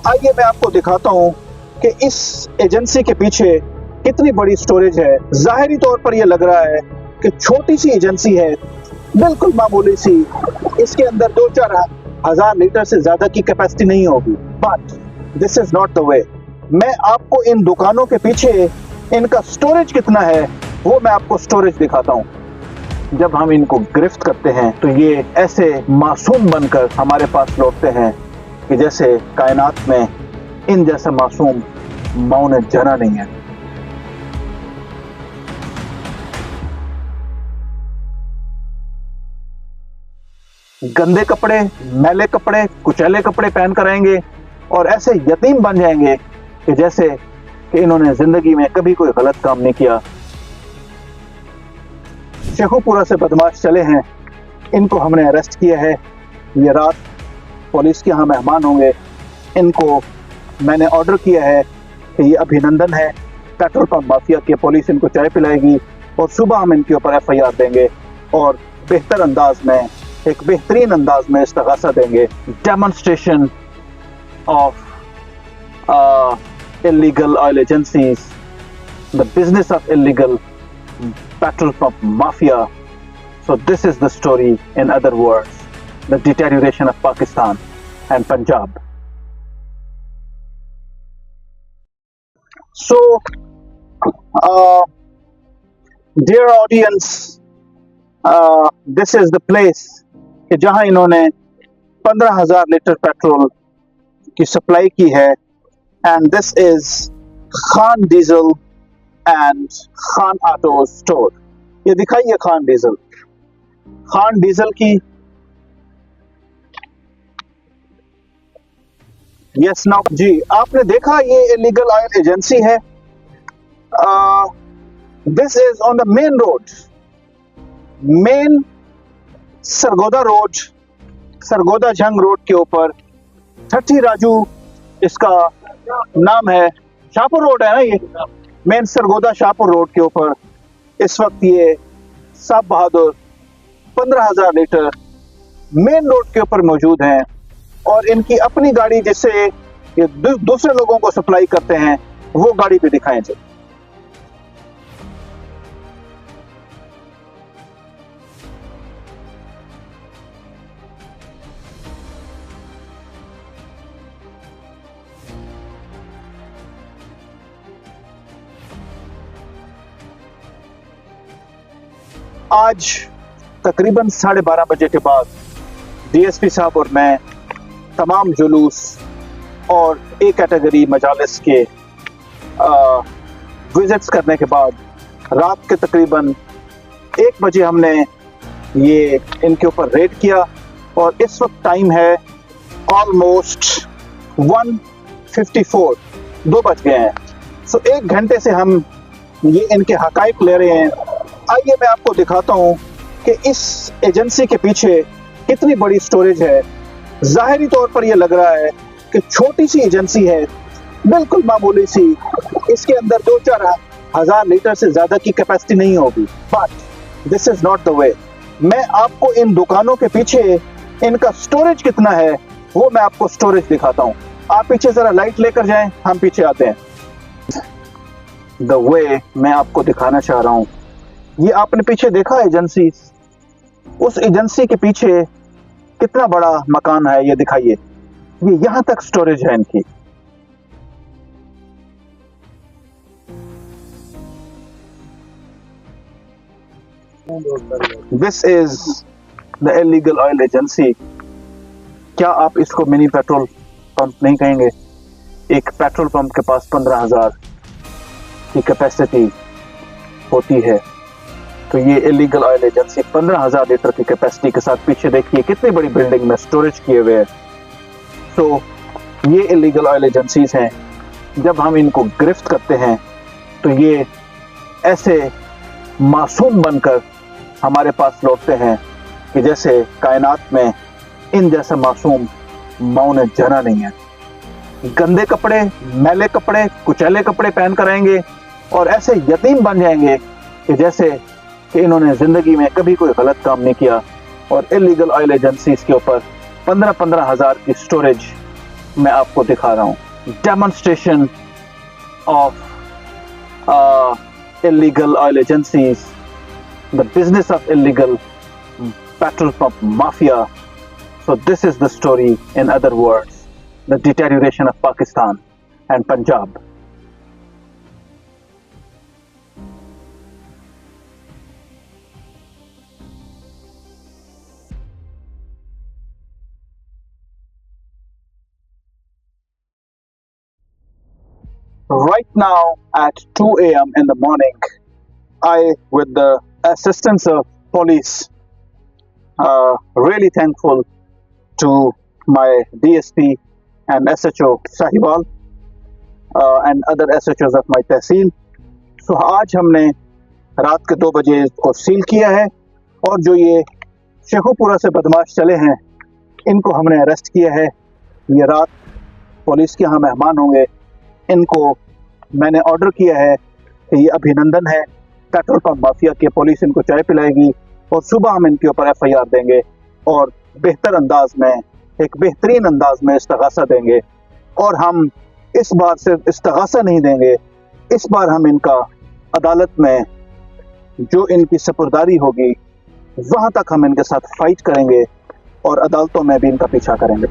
आइए मैं आपको दिखाता हूँ कि इस एजेंसी के पीछे कितनी बड़ी स्टोरेज है। ज़ाहिरी तौर पर यह लग रहा है कि छोटी सी एजेंसी है, बिल्कुल मामूली सी। इसके अंदर 2-4 हज़ार लीटर से ज़्यादा की कैपेसिटी नहीं होगी। But this is not the way. मैं आपको इन दुकानों के पीछे इनका स्टोरेज कितना है वो मैं आपको स्टोरेज दिखाता हूँ। जब हम इनको गिरफ्त करते हैं तो ये ऐसे मासूम बनकर हमारे पास लौटते हैं कि जैसे कायनात में इन जैसा मासूम माँ ने जना नहीं है। गंदे कपड़े, मैले कपड़े, कुचैले कपड़े पहन कर आएंगे और ऐसे यतीम बन जाएंगे कि जैसे कि इन्होंने जिंदगी में कभी कोई गलत काम नहीं किया। शेखुपुरा से बदमाश चले हैं, इनको हमने अरेस्ट किया है। ये रात पुलिस के यहाँ मेहमान होंगे। इनको मैंने ऑर्डर किया है कि ये अभिनंदन है, पेट्रोल पंप माफिया की पुलिस इनको चाय पिलाएगी और सुबह हम इनके ऊपर FIR देंगे और बेहतर अंदाज में, एक बेहतरीन अंदाज में इस्तगासा देंगे। Demonstration of illegal oil agencies, the business of illegal petrol pump mafia. So this is the story, in other words, the deterioration of Pakistan and Punjab. So, dear audience, this is the place कि जहां इन्होंने 15,000 litre petrol की supply की है। And this is Khan Diesel and Khan Auto Store. ये दिखाइए Khan diesel. Khan diesel की yes now जी, आपने देखा ये इलीगल ऑयल एजेंसी है। This is on the main road, main Sargodha road, Sargodha जंग रोड के ऊपर 30 राजू इसका नाम है। शाहपुर रोड है ना, ये मेन सरगोदा शाहपुर रोड के ऊपर इस वक्त ये साहब बहादुर 15,000 लीटर मेन रोड के ऊपर मौजूद हैं और इनकी अपनी गाड़ी जिससे ये दूसरे लोगों को सप्लाई करते हैं वो गाड़ी भी दिखाएं जी। आज तकरीबन 12:30 बजे के बाद DSP साहब और मैं तमाम जुलूस और A कैटेगरी मजालिस के विजिट्स करने के बाद रात के तकरीबन 1 बजे हमने ये इनके ऊपर रेड किया और इस वक्त टाइम है ऑलमोस्ट 1:54, 2 बज गए हैं। सो 1 घंटे से हम ये इनके हकाइक ले रहे हैं। आइए मैं आपको दिखाता हूं कि इस एजेंसी के पीछे कितनी बड़ी स्टोरेज है। ज़ाहिरी तौर पर यह लग रहा है कि छोटी सी एजेंसी है, बिल्कुल मामूली सी। इसके अंदर 2-4 हज़ार लीटर से ज़्यादा की कैपेसिटी नहीं होगी। But this is not the way. मैं आपको इन दुकानों के पीछे इनका स्टोरेज कितना है वो मैं आपको स्टोरेज दिखाता हूँ। आप पीछे ज़रा लाइट लेकर जाएं, हम पीछे आते हैं। द वे मैं आपको दिखाना चाह रहा हूँ, ये आपने पीछे देखा एजेंसी, उस एजेंसी के पीछे कितना बड़ा मकान है ये दिखाइए। ये यहां तक स्टोरेज है इनकी। This is the illegal oil agency. क्या आप इसको मिनी पेट्रोल पंप नहीं कहेंगे? एक पेट्रोल पंप के पास 15,000 की कैपेसिटी होती है, तो ये इलीगल ऑयल एजेंसी 15,000 लीटर की कैपेसिटी के साथ पीछे देखिए कितनी बड़ी बिल्डिंग में स्टोरेज किए हुए हैं। तो ये इलीगल ऑयल एजेंसीज हैं। जब हम इनको गिरफ्त करते हैं तो ये ऐसे मासूम बनकर हमारे पास लौटते हैं कि जैसे कायनात में इन जैसा मासूम माँ ने जना नहीं है। गंदे कपड़े, मैले कपड़े, कुचैले कपड़े पहन कर आएंगे और ऐसे यतीम बन जाएंगे कि जैसे कि इन्होंने जिंदगी में कभी कोई गलत काम नहीं किया। और इलीगल ऑयल एजेंसीज के ऊपर 15-15 हज़ार की स्टोरेज मैं आपको दिखा रहा हूं demonstration of illegal oil agencies, the business of illegal petrol pump mafia. So this is the story, in other words, the deterioration of Pakistan and Punjab. Right now at 2 a.m. in the morning, I, with the assistance of police, really thankful to my DSP and SHO Sahiwal and other SHOs of my tehsil. So आज हमने रात के 2 बजे इसको seal किया है और जो ये शेखोपुरा से बदमाश चले हैं इनको हमने अरेस्ट किया है. ये रात पुलिस के यहाँ मेहमान होंगे. इनको मैंने ऑर्डर किया है कि ये अभिनंदन है पेट्रोल पंप माफिया के. पुलिस इनको चाय पिलाएगी और सुबह हम इनके ऊपर FIR देंगे और बेहतर अंदाज में, एक बेहतरीन अंदाज में इस्तगासा देंगे. और हम इस बार सिर्फ इस्तगासा नहीं देंगे, इस बार हम इनका अदालत में जो इनकी सपुर्दारी होगी वहां तक हम इनके साथ फाइट करेंगे और अदालतों में भी इनका पीछा करेंगे.